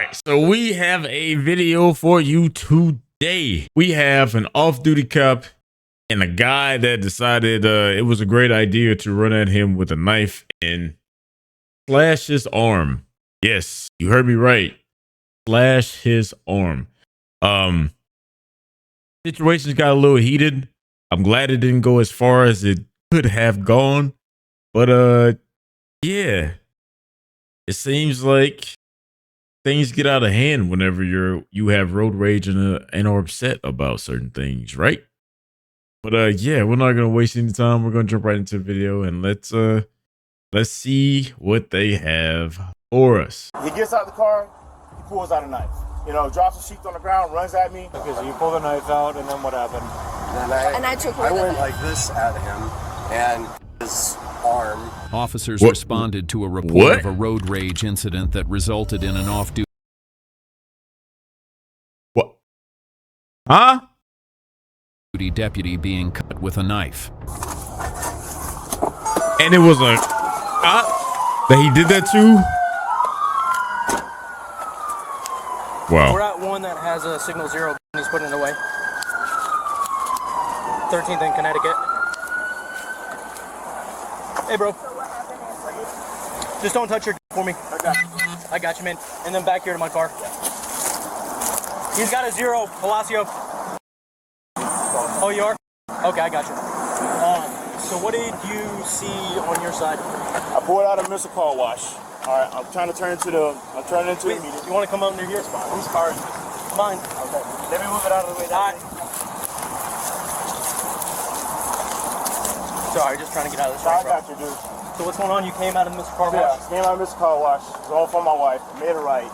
right, so we have a video for you today. We have an off-duty cop and a guy that decided it was a great idea to run at him with a knife and slash his arm. Yes, you heard me right. Slash his arm. Situations got a little heated. I'm glad it didn't go as far as it could have gone. But yeah. It seems like things get out of hand whenever you have road rage and are upset about certain things, right? But yeah, we're not gonna waste any time. We're gonna jump right into the video and let's see what they have for us. He gets out the car, he pulls out a knife. You know, drops the sheets on the ground, runs at me. Okay, so you pull the knife out, and then what happened? And I went like this at him, and his arm. Officers responded to a report of a road rage incident that resulted in an off-duty. What? Huh? Deputy being cut with a knife. And it was a that he did that too? Wow. We're at one that has a signal 0 and he's putting it away. 13th in Connecticut. Hey, bro. Just don't touch your for me. I got you, man. And then back here to my car. He's got a 0, Palacio. Oh, you are? Okay, I got you. So what did you see on your side? I pulled out a missile car wash. All right, I'm trying to turn into the immediate. You want to come under here? Whose car is this? Mine. Okay. Let me move it out of the way. All right. Sorry, just trying to get out of this. I got you, dude. So what's going on? You came out of Mr. Car Wash? Yeah, came out of Mr. Car Wash. Going for my wife. Made a right.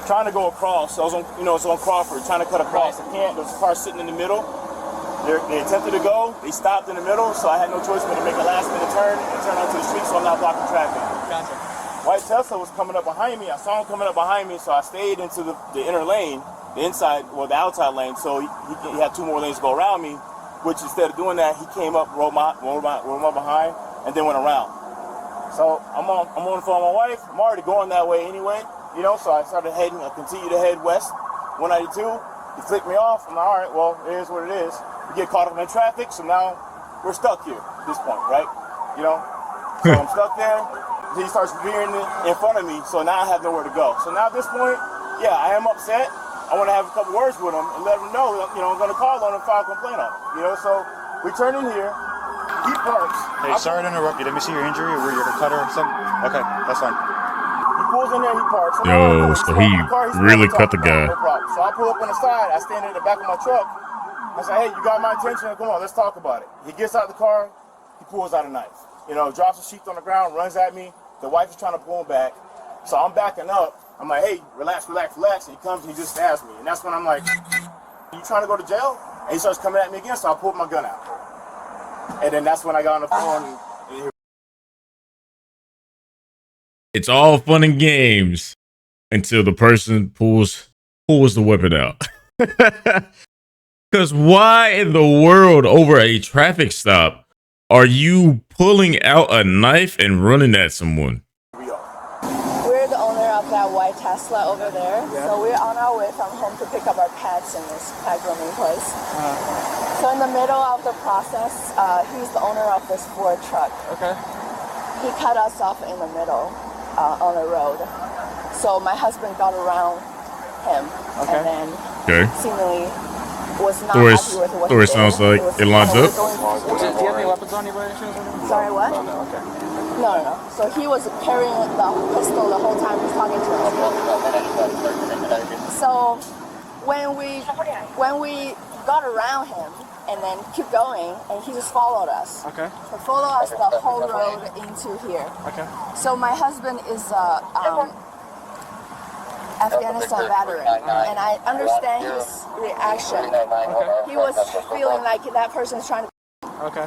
Trying to go across. So I was on, it's on Crawford. Trying to cut across. I can't. There's a car sitting in the middle. They attempted to go. They stopped in the middle, so I had no choice but to make a last-minute turn and turn onto the street so I'm not blocking traffic. Gotcha. White Tesla was coming up behind me. I saw him coming up behind me, so I stayed into the inner lane, the outside lane, so he had 2 more lanes to go around me, which instead of doing that, he came up, rolled my behind, and then went around. So I'm on the phone with my wife. I'm already going that way anyway, so I continued to head west, 192. He flicked me off. I'm like, all right, well, it is what it is. We get caught up in traffic, so now we're stuck here at this point, right? So I'm stuck there. He starts veering in front of me, so now I have nowhere to go. So now at this point, yeah, I am upset. I want to have a couple words with him and let him know, I'm going to call on him and file a complaint on him. So we turn in here. He parks. Hey, sorry to interrupt you. Let me see your injury, or were you a cutter or something? Okay, that's fine. He pulls in there, he parks. So he really cut the guy. No problem. So I pull up on the side. I stand in the back of my truck. I say, hey, you got my attention? Come on, let's talk about it. He gets out the car. He pulls out a knife. Drops the sheets on the ground, runs at me. The wife is trying to pull him back. So I'm backing up. I'm like, hey, relax. And he comes and he just stabs me. And that's when I'm like, are you trying to go to jail? And he starts coming at me again, so I pulled my gun out. And then that's when I got on the phone. It's all fun and games until the person pulls the weapon out. Because why in the world over a traffic stop are you pulling out a knife and running at someone? We're the owner of that white Tesla over there. Yeah. So we're on our way from home to pick up our pets in this pet grooming place. So in the middle of the process, he's the owner of this Ford truck. Okay. He cut us off in the middle on the road. So my husband got around him. Okay. And then seemingly was not happy with what story sounds like it lines up. Do you have any weapons on you by any chance? Sorry, what? No, okay. No. So he was carrying the pistol the whole time he's talking to us. So when we got around him and then keep going, and he just followed us. Okay. So followed us the whole road into here. Okay. So my husband is Afghanistan veteran, and I understand his reaction. Okay. He was feeling like that person's trying to. Okay.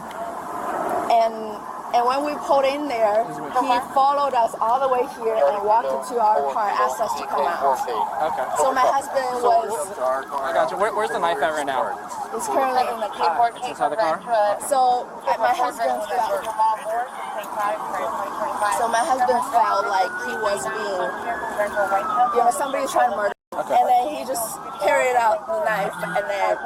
And And when we pulled in there, he followed us all the way here and walked into our car, asked us to come out. Okay. So my husband was... I got you. Where's the knife at right now? It's currently in the car. It's inside the car? So my husband felt... So my husband felt like he was being... You know, somebody was trying to murder him. Okay. And then he just carried out the knife, and then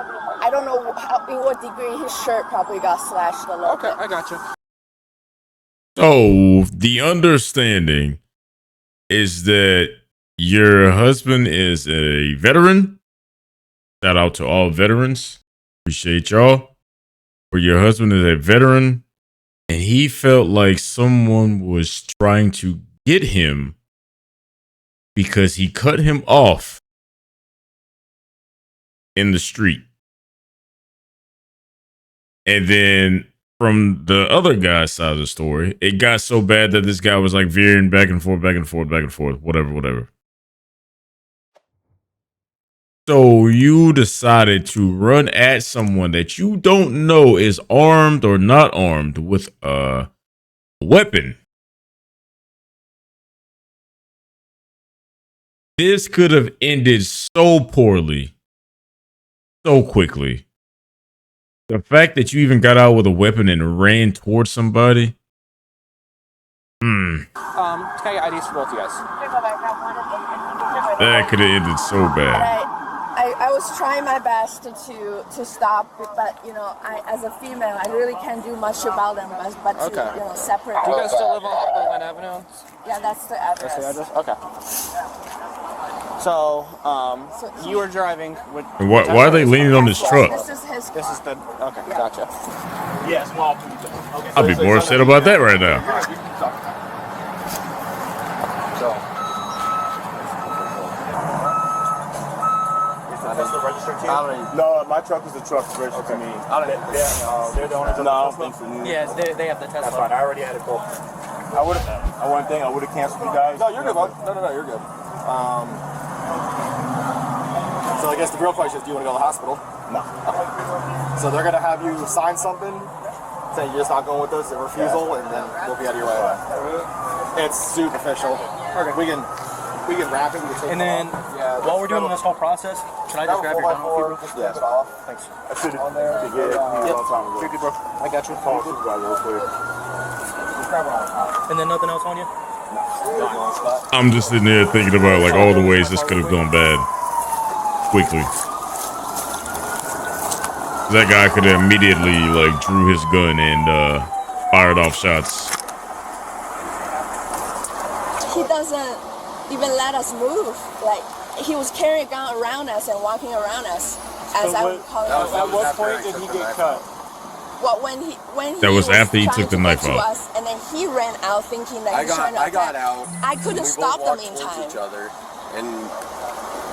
I don't know in what degree his shirt probably got slashed a little bit. I got you. So the understanding is that your husband is a veteran. Shout out to all veterans. Appreciate y'all. But your husband is a veteran, and he felt like someone was trying to get him because he cut him off in the street. And then from the other guy's side of the story, it got so bad that this guy was like veering back and forth, whatever. So you decided to run at someone that you don't know is armed or not armed with a weapon. This could have ended so poorly, so quickly. The fact that you even got out with a weapon and ran towards somebody. Can I get IDs for both of you guys? That could have ended so bad. I was trying my best to stop, but you know, as a female, I really can't do much about them, but to you know, separate. Do you guys still live on Berlin Avenue? Yeah, that's the address. That's the address? Okay. So, you were driving with... Why are they leaning on this truck? This is his car. This is the... Okay, gotcha. Yeah, small. Okay. I'll be more upset about that right now. No, my truck is the truck that's registered to me. They're the owners of the Tesla? Yes, they have the Tesla. That's fine. I already had it called. I would have canceled you guys. No, you're good, bud. No, you're good. So I guess the real question is, do you want to go to the hospital? No. So they're going to have you sign something saying you're just not going with us, a refusal, and then we'll be out of your way. It's superficial. Okay. We can wrap it. And then, while we're doing this whole process, can I just grab your gun off you? Yeah, thanks. I should have did it a long time ago. You're good, bro. I got you. Call supervisor real quick. And then nothing else on you? I'm just sitting there thinking about like all the ways this could have gone bad quickly. That guy could have immediately like drew his gun and fired off shots. He doesn't even let us move. Like, he was carrying a gun around us and walking around us as I would call it. At what point did he get cut? Well, when he That was after he trying took the to knife get to out. us, and then he ran out thinking that he was trying to I got attack. out. I couldn't We stop both them in walked towards time. each other, and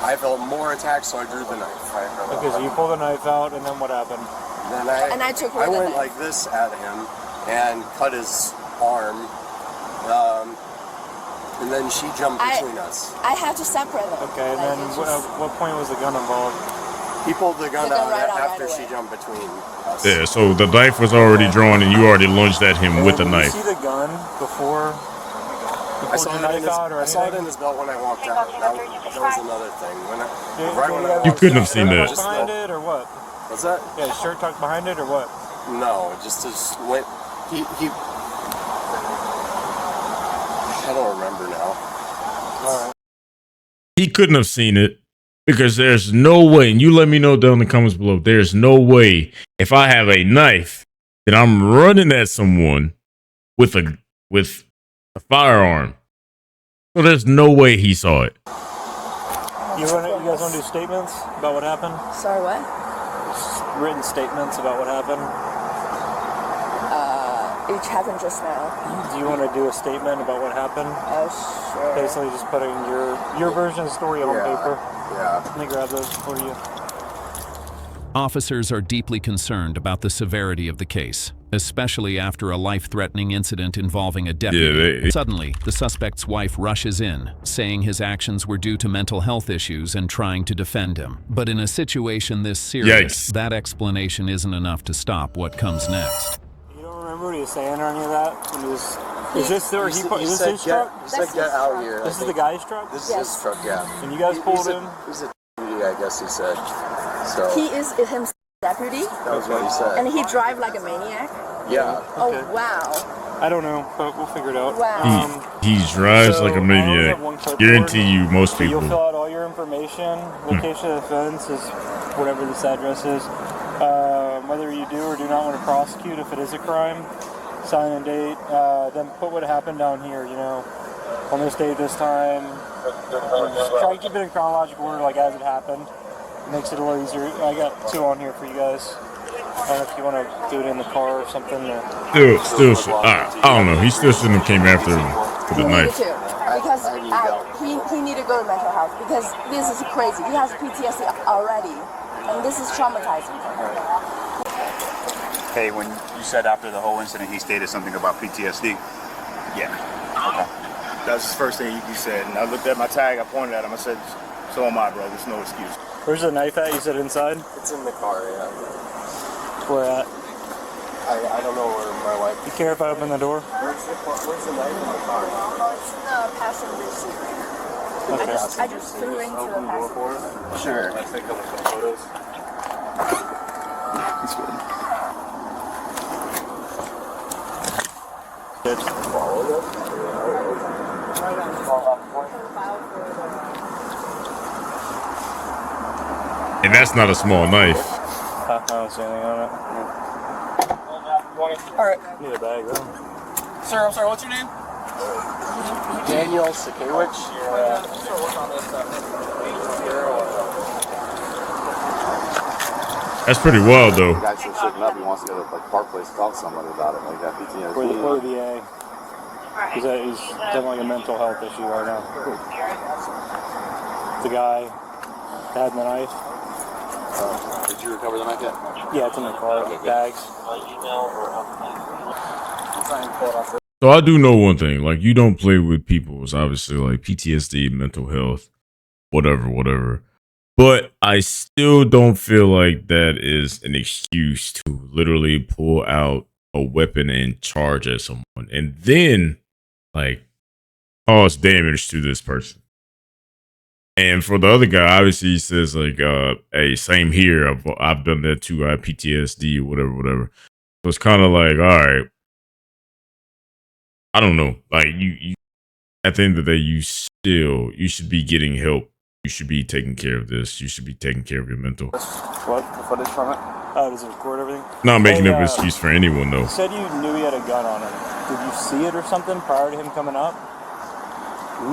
I felt more attacked, so I drew the knife. Okay, so you pulled the knife out, and then what happened? Then I took away I the went knife. like this at him and cut his arm, and then she jumped between us. I had to separate them. Okay, and then what point was the gun involved? He pulled the gun out right after away. she jumped between us. Yeah, so the knife was already drawn and you already lunged at him with the Did knife. you see the gun before you pulled your knife out or I saw it anything? in his belt when I walked out. That was another thing. Right when I You couldn't have seen Shirt that. tucked behind it or what? What's that? Yeah, his shirt tucked behind it or what? No, just went. He. I don't remember now. All right. He couldn't have seen it because there's no way, and you let me know down in the comments below, there's no way if I have a knife that I'm running at someone with a firearm. So there's no way he saw it. You guys want to do statements about what happened? Sorry, what? Written statements about what happened? Each happened just now. Do you want to do a statement about what happened? Sure. Basically just putting your version of the story on paper. Yeah. Let me grab those for you. Officers are deeply concerned about the severity of the case, especially after a life-threatening incident involving a deputy. Suddenly, the suspect's wife rushes in, saying his actions were due to mental health issues and trying to defend him. But in a situation this serious, that explanation isn't enough to stop what comes next. You don't remember what he was saying or any of that? Is this his truck? He said get out here. This is the guy's truck? This is his truck, yeah. And you guys pulled in? He's a deputy, I guess he said. So He is himself deputy, that was what he said. and he drive like a maniac. Yeah. Oh Okay. wow! I don't know, but we'll figure it out. Wow. He drives So, like a I only maniac. have one clipboard. Guarantee you, most So you'll people. fill out all your information, location of the offense is whatever this address is, whether you do or do not want to prosecute if it is a crime, sign and date, then put what happened down here, you know, on this date, this time. Just try to keep it in chronological order, like as it happened. It makes it a little easier. I got 2 on here for you guys. I don't know if you want to do it in the car or something. Or... Still, I don't know. He still shouldn't have came after him with He a needed knife. to, because he needed to go to mental health, because this is crazy. He has PTSD already, and this is traumatizing for him. Hey, when you said after the whole incident, he stated something about PTSD. Yeah. Okay. That's the first thing he said. And I looked at my tag, I pointed at him, I said, so am I, bro. There's no excuse. Where's the knife at? You said inside? It's in the car, yeah. Where at? I don't know where my wife. You care if I open the door? Where's the knife in the car? Oh, it's in the passenger seat right now. Okay. I just threw into the passenger. Sure. Let's take a look at the photos. Good. And that's not a small knife. I don't see anything on it. Alright. Need a bag though. Sir, I'm sorry, what's your name? Daniel Sakewicz. That's pretty wild, though. The guy's so shaken up, he wants to go to like Park Place, talk to somebody about it, like that PTSD. Where the VA? He's definitely a mental health issue right now. The guy that had the knife. Did you recover the knife yet? Yeah, it's in the car. Bags. So I do know one thing. Like, you don't play with people's, obviously, like PTSD, mental health, whatever. But I still don't feel like that is an excuse to literally pull out a weapon and charge at someone and then like cause damage to this person. And for the other guy, obviously he says like, hey, same here. I've done that too. I have PTSD, whatever. So it's kind of like, all right, I don't know. Like you at the end of the day, you should be getting help. You should be taking care of this. You should be taking care of your mental. What? The footage from it? Oh, does it record everything? Not making up an excuse for anyone, though. You said you knew he had a gun on him. Did you see it or something prior to him coming up?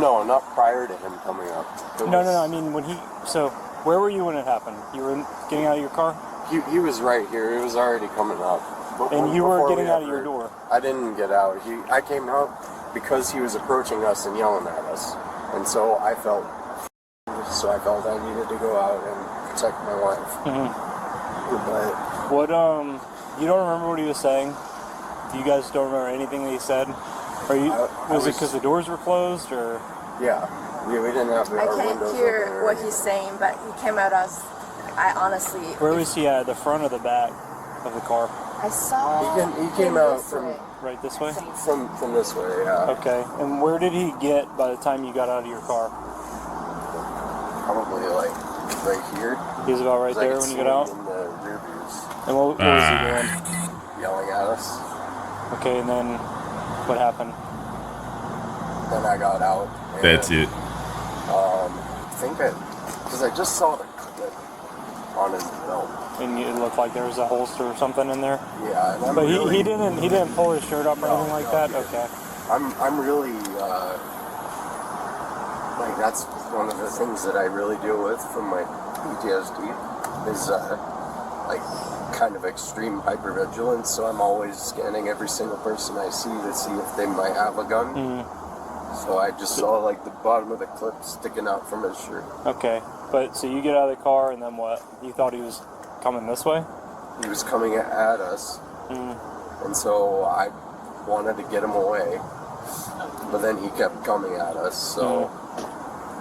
No, not prior to him coming up. No. I mean, when he... So, where were you when it happened? You were getting out of your car? He was right here. It was already coming up. And you were getting out of your door? I didn't get out. I came out because he was approaching us and yelling at us. And so I felt I needed to go out and protect my wife. Mm-hmm. But what, you don't remember what he was saying? You guys don't remember anything that he said? Was it because the doors were closed, or? Yeah, we didn't have our I windows can't hear open. what he's saying, but he came at us. I honestly. Where was he at? The front or the back of the car? I saw. He came out from right this way. From this way, yeah. Okay, and where did he get by the time you got out of your car? Probably like right here. He was about right there when you got out. In the rear views. And what was he doing? Yelling at us. Okay, and then what happened? Then I got out. That's it. I think because I just saw the clip on his belt. And it looked like there was a holster or something in there. Yeah, and but he didn't pull his shirt up or anything like that. Yeah. Okay. I'm really like that's one of the things that I really deal with from my PTSD is like kind of extreme hypervigilance. So I'm always scanning every single person I see to see if they might have a gun. Mm-hmm. So I just saw like the bottom of the clip sticking out from his shirt. Okay, but so you get out of the car and then what? You thought he was coming this way? He was coming at us, and so I wanted to get him away, but then he kept coming at us. So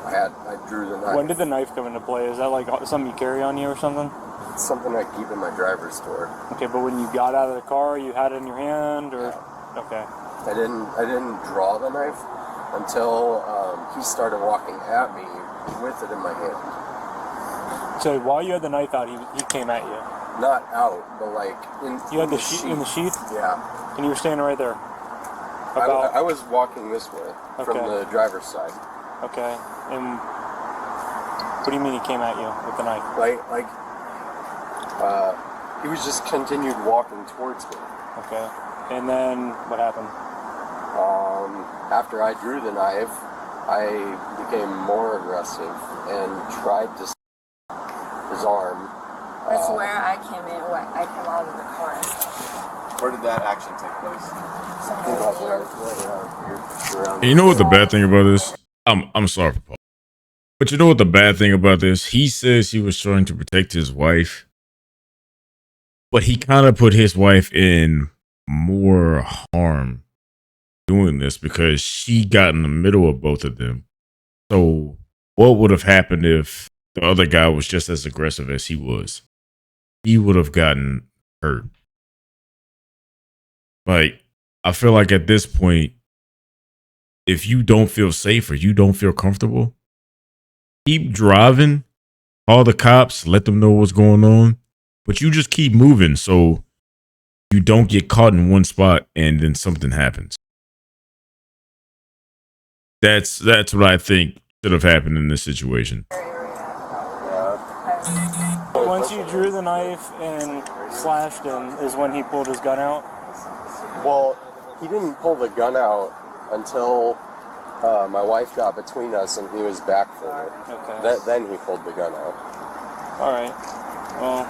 I drew the knife. When did the knife come into play? Is that like something you carry on you or something? It's something I keep in my driver's door. Okay, but when you got out of the car, you had it in your hand, or okay? I didn't draw the knife until he started walking at me with it in my hand. So while you had the knife out, he came at you. Not out, but like in. You had the sheath in the sheath. Yeah. And you were standing right there. I was walking this way from the driver's side. Okay. And what do you mean he came at you with the knife? He was just continued walking towards me. Okay. And then what happened? After I drew the knife, I became more aggressive and tried to his arm. That's where I came in. I came out of the car. Where did that action take place? And you know what the bad thing about this? I'm sorry for Paul. But you know what the bad thing about this? He says he was trying to protect his wife. But he kind of put his wife in more harm doing this because she got in the middle of both of them. So what would have happened if the other guy was just as aggressive as he was? He would have gotten hurt. Like, I feel like at this point, if you don't feel safe or you don't feel comfortable, keep driving, call the cops, let them know what's going on, but you just keep moving so you don't get caught in one spot and then something happens. That's what I think should have happened in this situation. Once you drew the knife and slashed him is when he pulled his gun out? Well, he didn't pull the gun out until my wife got between us and he was back for it. Okay. Then he pulled the gun out. All right. Well,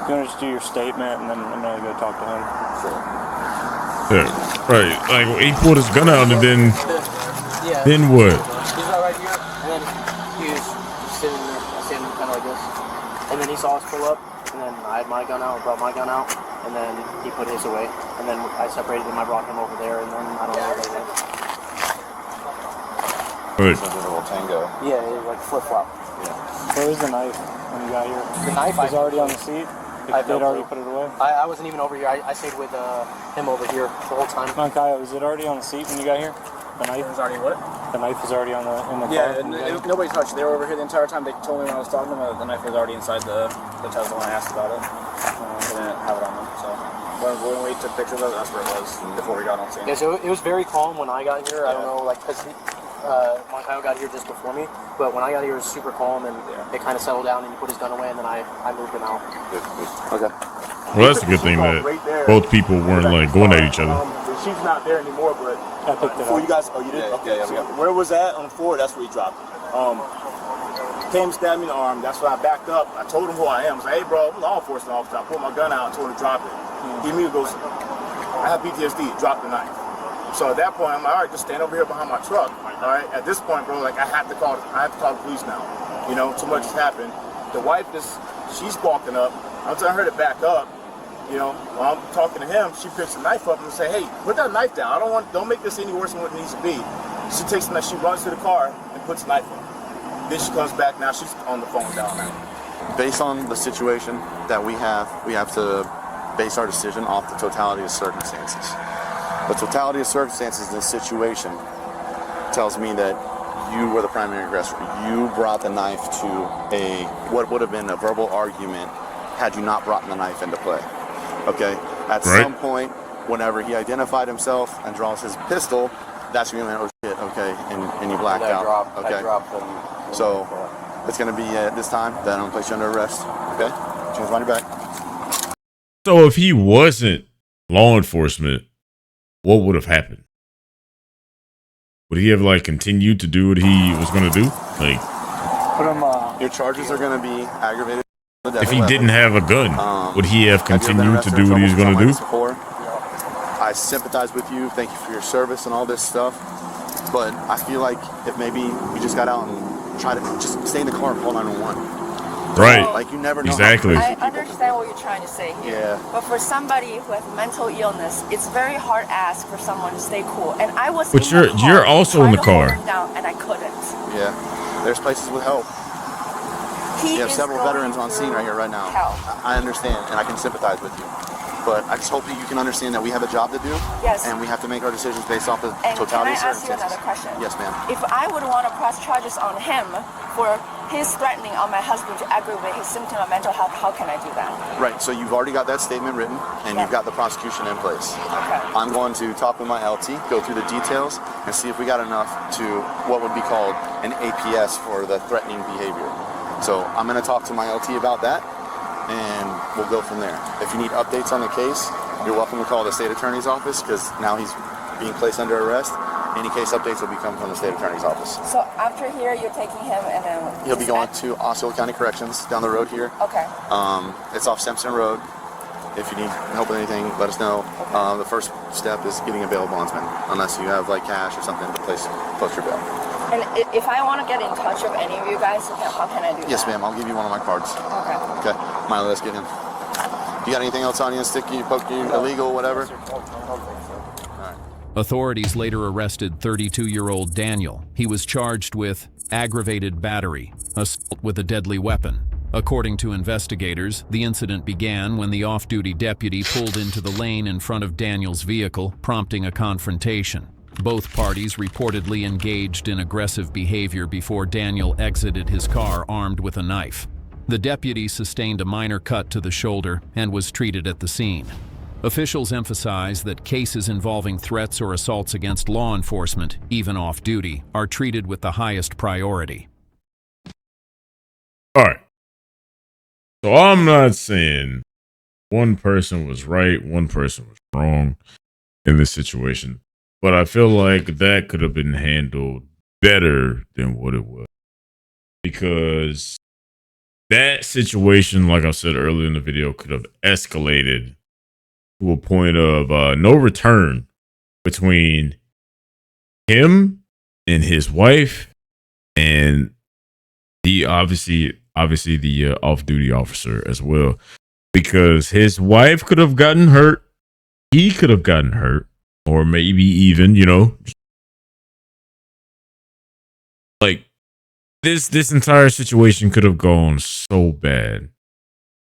you want to just do your statement and then I'm going to go talk to him? Sure. Yeah, right. Like, he pulled his gun out and then what? He's right here, and then he was sitting kind of like this. And then he saw us pull up, and then I had my gun out, brought my gun out, and then he put his away. And then I separated him, I brought him over there, and then I don't know where they went. Right. So did a little tango. Yeah, it was like flip-flop. Yeah. Where was the knife when you got here? The knife was already on the seat? They'd already put it away? I wasn't even over here. I stayed with him over here the whole time. Okay, was it already on the seat when you got here? The knife? It was already what? The knife was already in the car? Yeah, nobody touched it. They were over here the entire time. They told me when I was talking to them that the knife was already inside the Tesla when I asked about it. They didn't have it on them. So when we took pictures of it, that's where it was before we got on scene. Yeah, so it was very calm when I got here. I don't know, like, because Moncayo got here just before me. But when I got here, it was super calm, and it kind of settled down, and he put his gun away, and then I moved him out. Okay. Well, that's a good thing that both people weren't like going at each other. The sheep's not there anymore, but I picked it before up. you guys, you did? Yeah, okay. yeah, So yeah. where was that on the floor? That's where he dropped it. Came, stabbed me in the arm. That's when I backed up. I told him who I am. I was like, hey, bro, I'm a law enforcement officer. I pulled my gun out and told him to drop it. He immediately goes, I have PTSD. Drop the knife. So at that point, I'm like, all right, just stand over here behind my truck. All right. At this point, bro, like I have to call the police now. You know, too much has happened. The wife she's walking up. I'm telling her to back up. You know, while I'm talking to him, she picks the knife up and say, hey, put that knife down. Don't make this any worse than what it needs to be. She takes the knife, she runs to the car and puts the knife up. Then she comes back, now she's on the phone down now. Based on the situation that we have to base our decision off the totality of circumstances. The totality of circumstances in this situation tells me that you were the primary aggressor. You brought the knife to what would have been a verbal argument had you not brought the knife into play. Okay? At some point, whenever he identified himself and draws his pistol, that's when you went, oh shit, okay, and you blacked out. I dropped him. So it's going to be at this time that I'm going to place you under arrest. Okay? Change on your back. So if he wasn't law enforcement, what would have happened? Would he have like continued to do what he was going to do? Like, your charges are going to be aggravated. If he didn't have a gun, would he have continued to do what he was going to do? I sympathize with you. Thank you for your service and all this stuff. But I feel like if maybe you just got out and tried to just stay in the car and call 911. Right. Like, you never know. Exactly. I understand what you're trying to say here. Yeah. But for somebody who has mental illness, it's very hard ask for someone to stay cool. And I was. But in the car, you're also in the trying to car. hold him down, and I couldn't. Yeah. There's places with help. He You have is several going veterans on scene right here, right now. Hell. I understand, and I can sympathize with you. But I just hope that you can understand that we have a job to do. Yes. And we have to make our decisions based off the And totality can I of ask you circumstances. another question? Yes, ma'am. If I would want to press charges on him for his threatening on my husband to aggravate his symptom of mental health, how can I do that? Right, so you've already got that statement written, and Yeah. you've got the prosecution in place. Okay. I'm going to talk with my LT, go through the details, and see if we got enough to what would be called an APS for the threatening behavior. So I'm going to talk to my LT about that, and we'll go from there. If you need updates on the case, you're welcome to call the state attorney's office, because now he's being placed under arrest. Any case updates will be coming from the state attorney's office. So after here, you're taking him and then... He'll be going to Osceola County Corrections down the road here. Okay. It's off Simpson Road. If you need help with anything, let us know. The first step is getting a bail bondsman, unless you have like cash or something to post your bail. And if I want to get in touch with any of you guys, how can I do that? Yes, ma'am. I'll give you one of my cards. Okay. Okay. Miley, let's get him. You got anything else on you? Stick you, poke you, illegal, whatever? Authorities later arrested 32-year-old Daniel. He was charged with aggravated battery, assault with a deadly weapon. According to investigators, the incident began when the off-duty deputy pulled into the lane in front of Daniel's vehicle, prompting a confrontation. Both parties reportedly engaged in aggressive behavior before Daniel exited his car armed with a knife. The deputy sustained a minor cut to the shoulder and was treated at the scene. Officials emphasize that cases involving threats or assaults against law enforcement, even off-duty, are treated with the highest priority. All right. So I'm not saying one person was right, one person was wrong in this situation, but I feel like that could have been handled better than what it was. Because that situation, like I said earlier in the video, could have escalated to a point of no return between him and his wife and the obviously the off-duty officer as well, because his wife could have gotten hurt, he could have gotten hurt, or maybe even, like this entire situation could have gone so bad.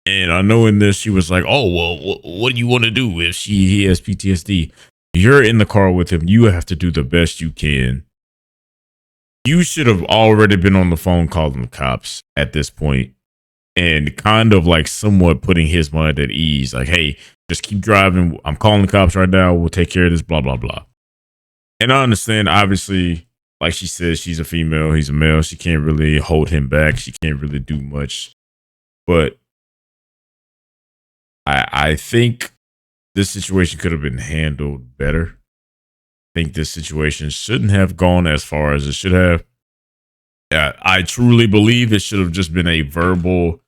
And I know in this, she was like, oh, well, what do you want to do if he has PTSD? You're in the car with him. You have to do the best you can. You should have already been on the phone calling the cops at this point and kind of like somewhat putting his mind at ease. Like, hey, just keep driving. I'm calling the cops right now. We'll take care of this, blah, blah, blah. And I understand, obviously, like she says, she's a female. He's a male. She can't really hold him back. She can't really do much. But I think this situation could have been handled better. I think this situation shouldn't have gone as far as it should have. I truly believe it should have just been a verbal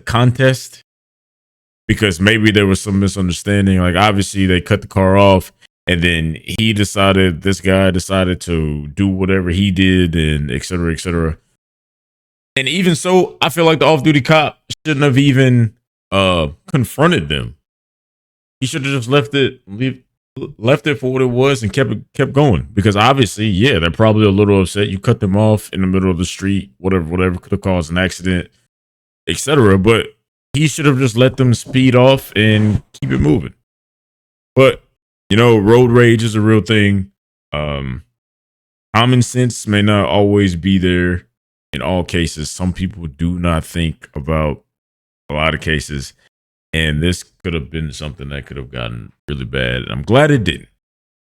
contest, because maybe there was some misunderstanding. Like, obviously they cut the car off and then this guy decided to do whatever he did, and et cetera, et cetera. And even so, I feel like the off-duty cop shouldn't have even confronted them. He should have just left it for what it was and kept going. Because obviously, yeah, they're probably a little upset. You cut them off in the middle of the street, whatever could have caused an accident, etc. But he should have just let them speed off and keep it moving. But road rage is a real thing. Common sense may not always be there in all cases. Some people do not think about a lot of cases, and this could have been something that could have gotten really bad. I'm glad it didn't.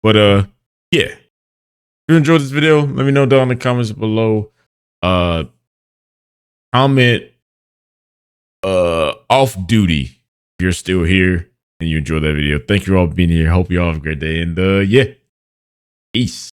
But yeah, if you enjoyed this video, let me know down in the comments below. Comment off duty if you're still here and you enjoyed that video. Thank you all for being here. Hope you all have a great day, and yeah, peace.